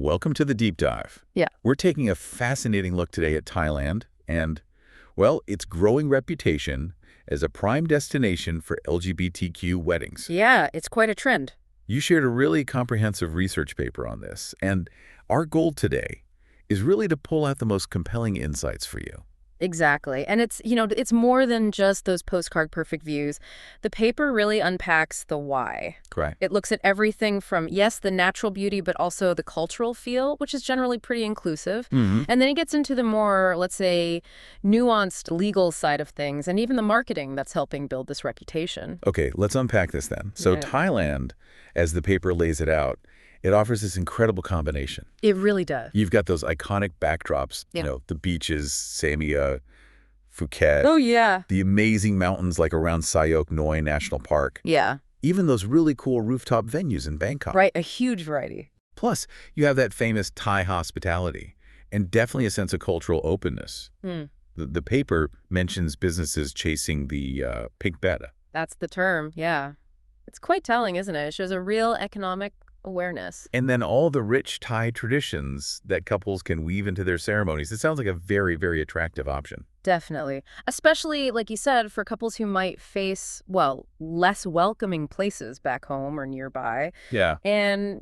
Welcome to the deep dive. Yeah. We're taking a fascinating look today at Thailand and, well, its growing reputation as a prime destination for LGBTQ weddings. Yeah, it's quite a trend. You shared a really comprehensive research paper on this, and our goal today is really to pull out the most compelling insights for you. Exactly. And it's more than just those postcard perfect views. The paper really unpacks the why. Correct. It looks at everything from, yes, the natural beauty, but also the cultural feel, which is generally pretty inclusive. Mm-hmm. And then it gets into the more, let's say, nuanced legal side of things, and even the marketing that's helping build this reputation. Okay, let's unpack this then. So Yeah. Thailand, as the paper lays it out, it offers this incredible combination. It really does. You've got those iconic backdrops, Yeah. the beaches, Samia, Phuket, Oh, yeah. the amazing mountains like around Sayok Noi National Park, Yeah. even those really cool rooftop venues in Bangkok. Right. A huge variety. Plus, you have that famous Thai hospitality and definitely a sense of cultural openness. The paper mentions businesses chasing the pink beta. That's the term. Yeah. It's quite telling, isn't it? It shows a real economic awareness. And then all the rich Thai traditions that couples can weave into their ceremonies. It sounds like a very, very attractive option. Definitely. Especially, like you said, for couples who might face, well, less welcoming places back home or nearby. Yeah. And,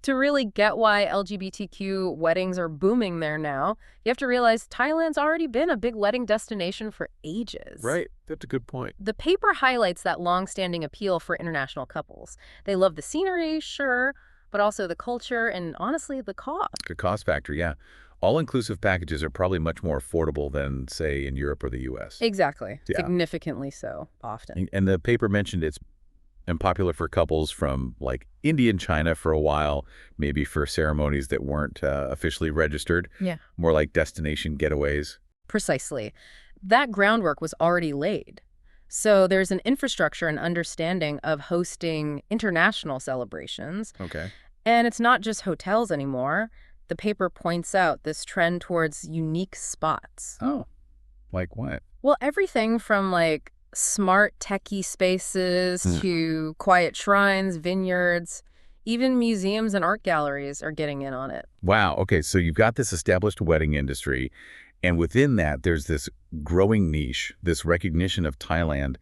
to really get why LGBTQ weddings are booming there now, you have to realize Thailand's already been a big wedding destination for ages. Right. That's a good point. The paper highlights that long-standing appeal for international couples. They love the scenery, sure, but also the culture and, honestly, the cost. Good cost factor, yeah. All-inclusive packages are probably much more affordable than, say, in Europe or the U.S. Exactly. Yeah. Significantly so, often. And the paper mentioned it's been popular for couples from, like, India and China for a while, maybe for ceremonies that weren't officially registered. Yeah. More like destination getaways. Precisely. That groundwork was already laid. So there's an infrastructure and understanding of hosting international celebrations. Okay. And it's not just hotels anymore. The paper points out this trend towards unique spots. Oh. Like what? Well, everything from, like, smart techie spaces to quiet shrines, vineyards, even museums and art galleries are getting in on it. Wow. Okay, so you've got this established wedding industry, and within that, there's this growing niche, this recognition of Thailand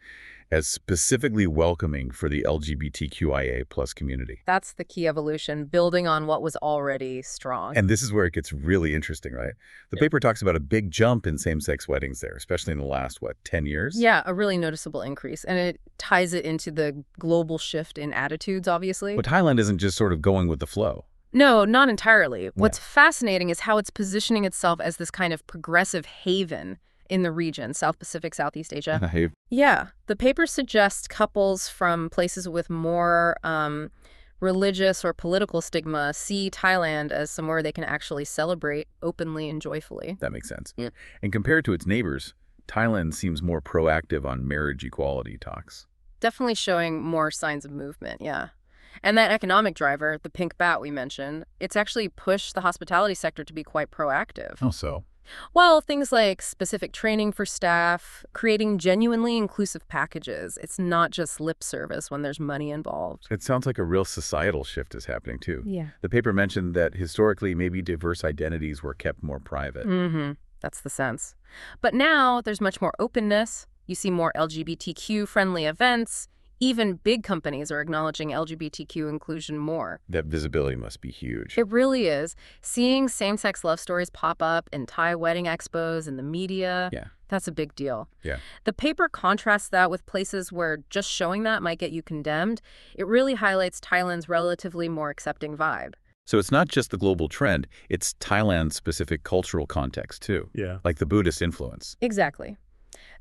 as specifically welcoming for the LGBTQIA plus community. That's the key evolution, building on what was already strong. And this is where it gets really interesting, right? The paper talks about a big jump in same-sex weddings there, especially in the last, 10 years? Yeah, a really noticeable increase. And it ties it into the global shift in attitudes, obviously. But Thailand isn't just sort of going with the flow. No, not entirely. What's fascinating is how it's positioning itself as this kind of progressive haven in the region, South Pacific, Southeast Asia. Yeah. The paper suggests couples from places with more religious or political stigma see Thailand as somewhere they can actually celebrate openly and joyfully. That makes sense. Yeah. And compared to its neighbors, Thailand seems more proactive on marriage equality talks. Definitely showing more signs of movement, yeah. And that economic driver, the pink bat we mentioned, it's actually pushed the hospitality sector to be quite proactive. Oh, so? Well, things like specific training for staff, creating genuinely inclusive packages. It's not just lip service when there's money involved. It sounds like a real societal shift is happening, too. Yeah. The paper mentioned that historically maybe diverse identities were kept more private. That's the sense. But now there's much more openness. You see more LGBTQ-friendly events. Even big companies are acknowledging LGBTQ inclusion more. That visibility must be huge. It really is. Seeing same-sex love stories pop up in Thai wedding expos in the media, that's a big deal. Yeah. The paper contrasts that with places where just showing that might get you condemned. It really highlights Thailand's relatively more accepting vibe. So it's not just the global trend, it's Thailand's specific cultural context, too. Yeah. Like the Buddhist influence. Exactly.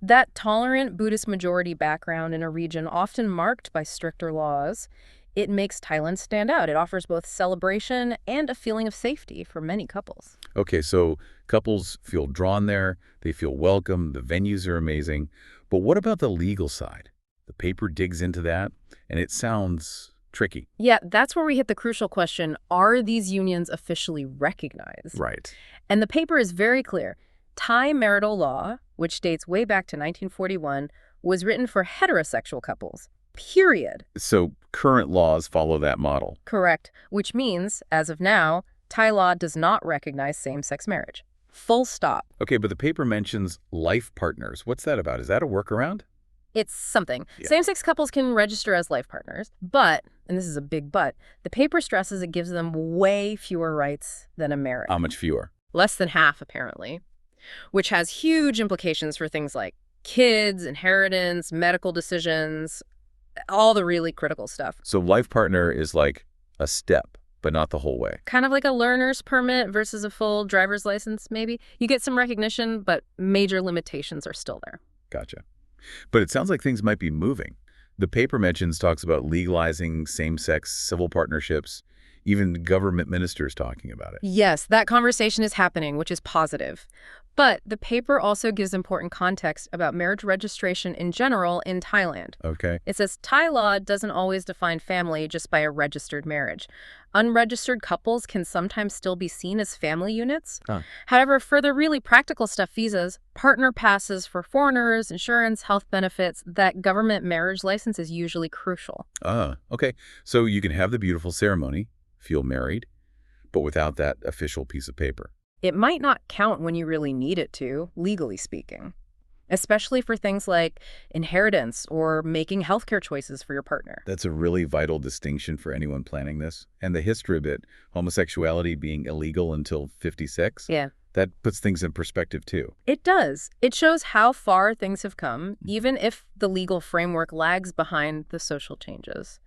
That tolerant Buddhist majority background in a region often marked by stricter laws, it makes Thailand stand out. It offers both celebration and a feeling of safety for many couples. Okay, so couples feel drawn there, they feel welcome, the venues are amazing. But what about the legal side? The paper digs into that, and it sounds tricky. Yeah, that's where we hit the crucial question, are these unions officially recognized? Right. And the paper is very clear. Thai marital law, which dates way back to 1941, was written for heterosexual couples, period. So current laws follow that model. Correct, which means, as of now, Thai law does not recognize same-sex marriage. Full stop. Okay, but the paper mentions life partners. What's that about? Is that a workaround? It's something. Yeah. Same-sex couples can register as life partners, but, and this is a big but, the paper stresses it gives them way fewer rights than a marriage. How much fewer? Less than half, apparently, which has huge implications for things like kids, inheritance, medical decisions, all the really critical stuff. So life partner is like a step, but not the whole way. Kind of like a learner's permit versus a full driver's license, maybe. You get some recognition, but major limitations are still there. Gotcha. But it sounds like things might be moving. The paper talks about legalizing same-sex civil partnerships, even government ministers talking about it. Yes, that conversation is happening, which is positive. But the paper also gives important context about marriage registration in general in Thailand. Okay. It says Thai law doesn't always define family just by a registered marriage. Unregistered couples can sometimes still be seen as family units. However, for the really practical stuff, visas, partner passes for foreigners, insurance, health benefits, that government marriage license is usually crucial. Okay. So you can have the beautiful ceremony, feel married, but without that official piece of paper. It might not count when you really need it to, legally speaking, especially for things like inheritance or making healthcare choices for your partner. That's a really vital distinction for anyone planning this. And the history of it, homosexuality being illegal until 56, Yeah. that puts things in perspective too. It does. It shows how far things have come, even if the legal framework lags behind the social changes.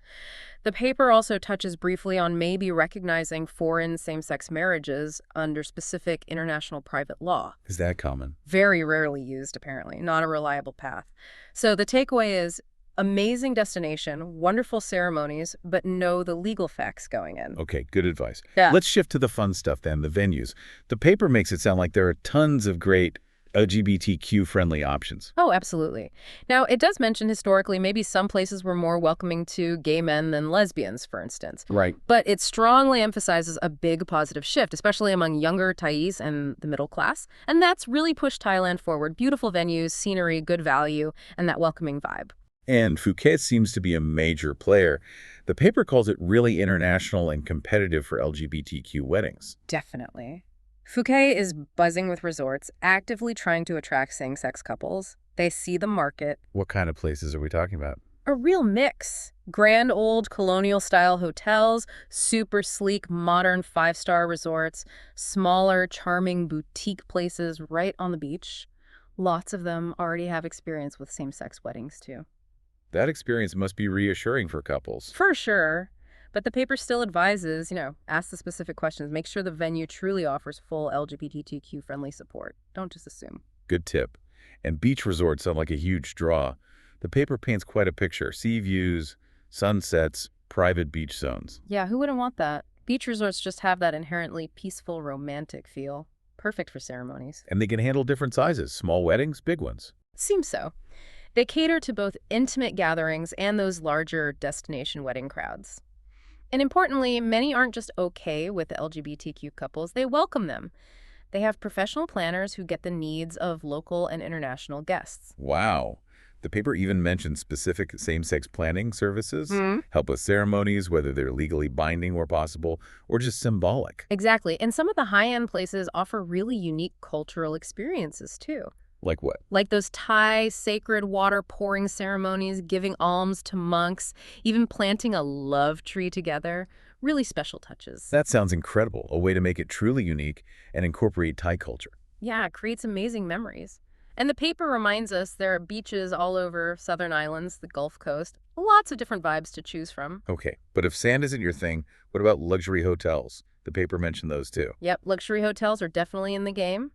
The paper also touches briefly on maybe recognizing foreign same-sex marriages under specific international private law. Is that common? Very rarely used, apparently. Not a reliable path. So the takeaway is amazing destination, wonderful ceremonies, but know the legal facts going in. Okay, good advice. Yeah. Let's shift to the fun stuff then, the venues. The paper makes it sound like there are tons of great LGBTQ-friendly options. Oh, absolutely. Now, it does mention historically maybe some places were more welcoming to gay men than lesbians, for instance. Right. But it strongly emphasizes a big positive shift, especially among younger Thais and the middle class. And that's really pushed Thailand forward. Beautiful venues, scenery, good value, and that welcoming vibe. And Phuket seems to be a major player. The paper calls it really international and competitive for LGBTQ weddings. Definitely. Phuket is buzzing with resorts, actively trying to attract same-sex couples. They see the market. What kind of places are we talking about? A real mix. Grand old colonial-style hotels, super sleek, modern five-star resorts, smaller, charming boutique places right on the beach. Lots of them already have experience with same-sex weddings, too. That experience must be reassuring for couples. For sure. But the paper still advises, ask the specific questions. Make sure the venue truly offers full LGBTQ-friendly support. Don't just assume. Good tip. And beach resorts sound like a huge draw. The paper paints quite a picture. Sea views, sunsets, private beach zones. Yeah, who wouldn't want that? Beach resorts just have that inherently peaceful, romantic feel. Perfect for ceremonies. And they can handle different sizes. Small weddings, big ones. Seems so. They cater to both intimate gatherings and those larger destination wedding crowds. And importantly, many aren't just okay with the LGBTQ couples, they welcome them. They have professional planners who get the needs of local and international guests. Wow. The paper even mentions specific same-sex planning services, help with ceremonies, whether they're legally binding where possible, or just symbolic. Exactly. And some of the high-end places offer really unique cultural experiences, too. Like what? Like those Thai sacred water pouring ceremonies, giving alms to monks, even planting a love tree together. Really special touches. That sounds incredible, a way to make it truly unique and incorporate Thai culture. Yeah, it creates amazing memories. And the paper reminds us there are beaches all over southern islands, the Gulf Coast. Lots of different vibes to choose from. Okay, but if sand isn't your thing, what about luxury hotels? The paper mentioned those too. Yep, luxury hotels are definitely in the game.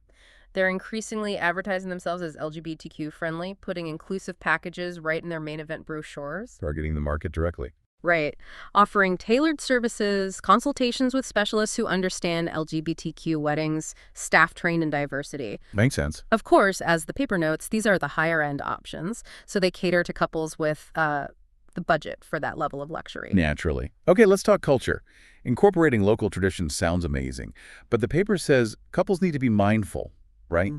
They're increasingly advertising themselves as LGBTQ friendly, putting inclusive packages right in their main event brochures. Targeting the market directly. Right. Offering tailored services, consultations with specialists who understand LGBTQ weddings, staff trained in diversity. Makes sense. Of course, as the paper notes, these are the higher end options, so they cater to couples with the budget for that level of luxury. Naturally. Okay, let's talk culture. Incorporating local traditions sounds amazing, but the paper says couples need to be mindful, right?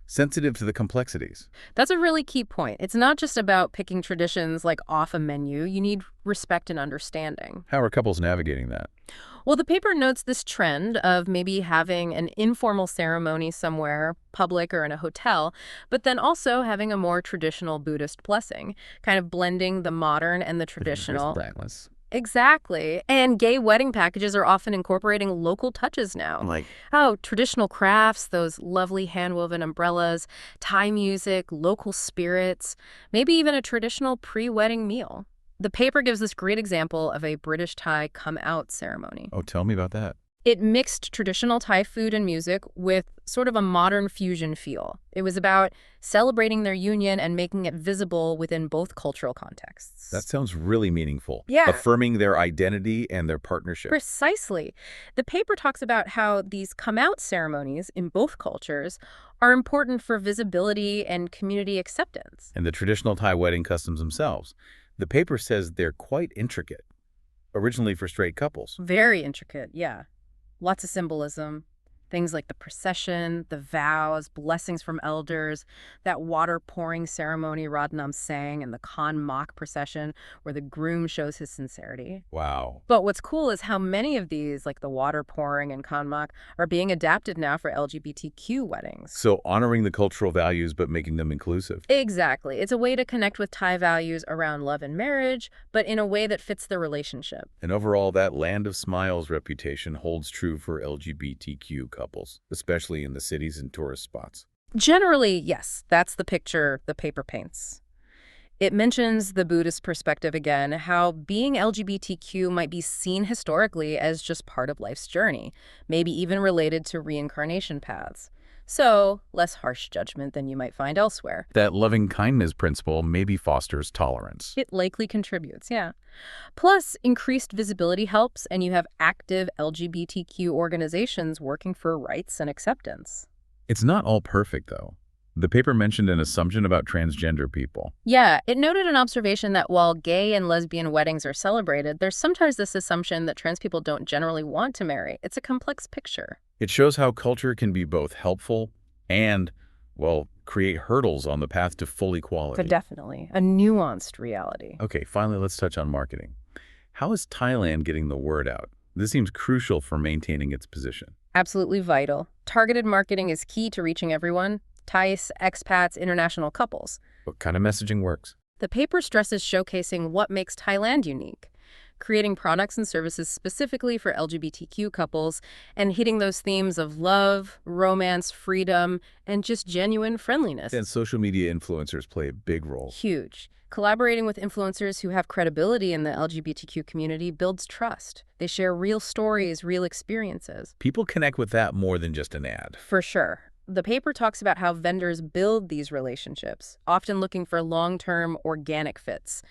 Sensitive to the complexities. That's a really key point. It's not just about picking traditions like off a menu. You need respect and understanding. How are couples navigating that? Well, the paper notes this trend of maybe having an informal ceremony somewhere, public or in a hotel, but then also having a more traditional Buddhist blessing, kind of blending the modern and the traditional. Timeless. Exactly. And gay wedding packages are often incorporating local touches now. Like, Oh, traditional crafts, those lovely hand-woven umbrellas, Thai music, local spirits, maybe even a traditional pre-wedding meal. The paper gives this great example of a British Thai come-out ceremony. oh, tell me about that. It mixed traditional Thai food and music with sort of a modern fusion feel. It was about celebrating their union and making it visible within both cultural contexts. That sounds really meaningful. Yeah. Affirming their identity and their partnership. Precisely. The paper talks about how these come-out ceremonies in both cultures are important for visibility and community acceptance. And the traditional Thai wedding customs themselves. The paper says they're quite intricate, originally for straight couples. Very intricate, yeah. Lots of symbolism. Things like the procession, the vows, blessings from elders, that water pouring ceremony Radnam sang, and the Khan mock procession where the groom shows his sincerity. Wow. But what's cool is how many of these, like the water pouring and Khan mock, are being adapted now for LGBTQ weddings. So honoring the cultural values but making them inclusive. Exactly. It's a way to connect with Thai values around love and marriage, but in a way that fits the relationship. And overall, that land of smiles reputation holds true for LGBTQ couples, especially in the cities and tourist spots. Generally, yes, that's the picture the paper paints. It mentions the Buddhist perspective again, how being LGBTQ might be seen historically as just part of life's journey, maybe even related to reincarnation paths. So, less harsh judgment than you might find elsewhere. That loving kindness principle maybe fosters tolerance. It likely contributes, yeah. Plus, increased visibility helps, and you have active LGBTQ organizations working for rights and acceptance. It's not all perfect, though. The paper mentioned an assumption about transgender people. Yeah, it noted an observation that while gay and lesbian weddings are celebrated, there's sometimes this assumption that trans people don't generally want to marry. It's a complex picture. It shows how culture can be both helpful and, well, create hurdles on the path to full equality. But definitely, a nuanced reality. Okay, finally, let's touch on marketing. How is Thailand getting the word out? This seems crucial for maintaining its position. Absolutely vital. Targeted marketing is key to reaching everyone. Thais, expats, international couples. What kind of messaging works? The paper stresses showcasing what makes Thailand unique, creating products and services specifically for LGBTQ couples, and hitting those themes of love, romance, freedom, and just genuine friendliness. And social media influencers play a big role. Huge. Collaborating with influencers who have credibility in the LGBTQ community builds trust. They share real stories, real experiences. People connect with that more than just an ad. For sure. The paper talks about how vendors build these relationships, often looking for long-term organic fits.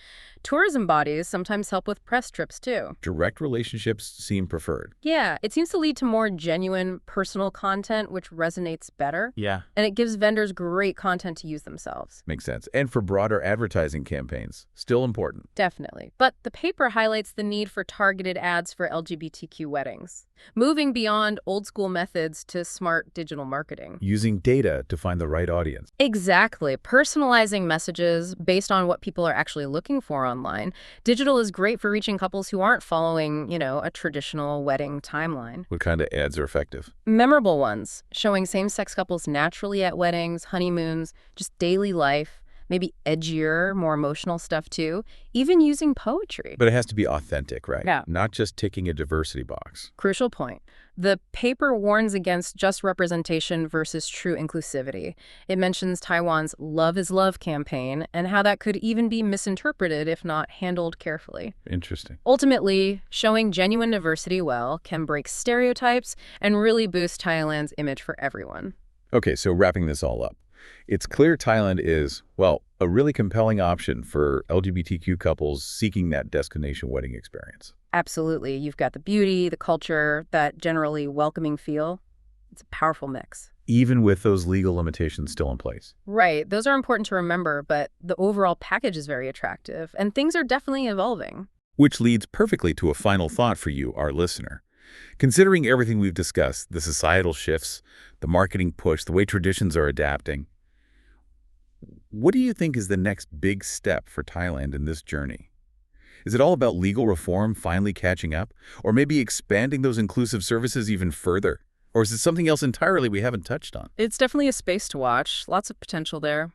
Tourism bodies sometimes help with press trips, too. Direct relationships seem preferred. Yeah, it seems to lead to more genuine, personal content, which resonates better. Yeah. And it gives vendors great content to use themselves. Makes sense. And for broader advertising campaigns, still important. Definitely. But the paper highlights the need for targeted ads for LGBTQ weddings, moving beyond old-school methods to smart digital marketing. Using data to find the right audience. Exactly. Personalizing messages based on what people are actually looking for online. Digital is great for reaching couples who aren't following, a traditional wedding timeline. What kind of ads are effective? Memorable ones, showing same-sex couples naturally at weddings, honeymoons, just daily life. Maybe edgier, more emotional stuff too, even using poetry. But it has to be authentic, right? Yeah. Not just ticking a diversity box. Crucial point. The paper warns against just representation versus true inclusivity. It mentions Taiwan's Love is Love campaign and how that could even be misinterpreted if not handled carefully. Interesting. Ultimately, showing genuine diversity well can break stereotypes and really boost Thailand's image for everyone. Okay, so wrapping this all up. It's clear Thailand is, well, a really compelling option for LGBTQ couples seeking that destination wedding experience. Absolutely. You've got the beauty, the culture, that generally welcoming feel. It's a powerful mix. Even with those legal limitations still in place. Right. Those are important to remember, but the overall package is very attractive, and things are definitely evolving. Which leads perfectly to a final thought for you, our listener. Considering everything we've discussed, the societal shifts, the marketing push, the way traditions are adapting, what do you think is the next big step for Thailand in this journey? Is it all about legal reform finally catching up? Or maybe expanding those inclusive services even further? Or is it something else entirely we haven't touched on? It's definitely a space to watch. Lots of potential there.